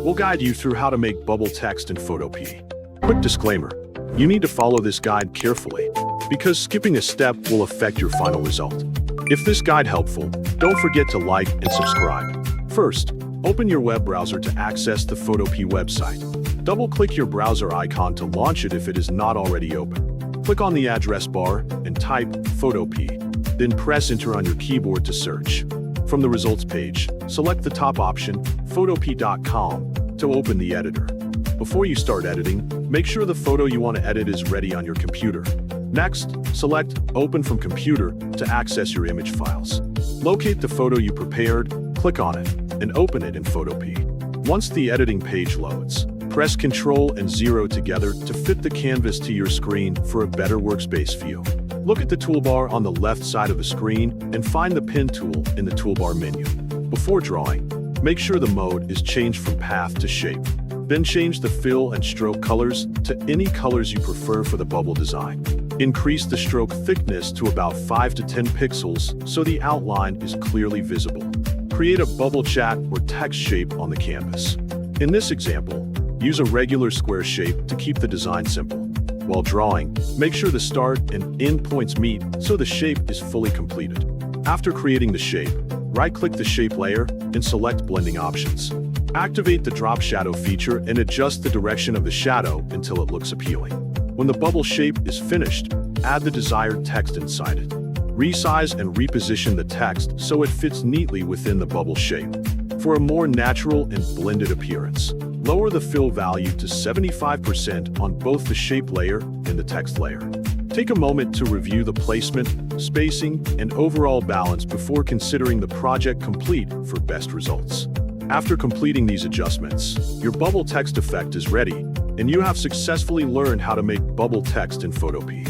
We'll guide you through how to make bubble text in Photopea. Quick disclaimer, you need to follow this guide carefully, because skipping a step will affect your final result. If this guide helpful, don't forget to like and subscribe. First, open your web browser to access the Photopea website. Double-click your browser icon to launch it if it is not already open. Click on the address bar and type Photopea, then press enter on your keyboard to search. From the results page, select the top option, 𝗡𝗘𝗘𝗗𝗗, to open the editor. Before you start editing, make sure the photo you want to edit is ready on your computer. Next, select Open from Computer to access your image files. Locate the photo you prepared, click on it, and open it in Photopea. Once the editing page loads, press Ctrl and 0 together to fit the canvas to your screen for a better workspace view. Look at the toolbar on the left side of the screen and find the Pen tool in the toolbar menu. Before drawing, make sure the mode is changed from path to shape. Then change the fill and stroke colors to any colors you prefer for the bubble design. Increase the stroke thickness to about 5 to 10 pixels so the outline is clearly visible. Create a bubble chat or text shape on the canvas. In this example, use a regular square shape to keep the design simple. While drawing, make sure the start and end points meet so the shape is fully completed. After creating the shape, right-click the shape layer and select blending options. Activate the drop shadow feature and adjust the direction of the shadow until it looks appealing. When the bubble shape is finished, add the desired text inside it. Resize and reposition the text so it fits neatly within the bubble shape. For a more natural and blended appearance, lower the fill value to 75% on both the shape layer and the text layer. Take a moment to review the placement, spacing, and overall balance before considering the project complete for best results. After completing these adjustments, your bubble text effect is ready, and you have successfully learned how to make bubble text in Photopea.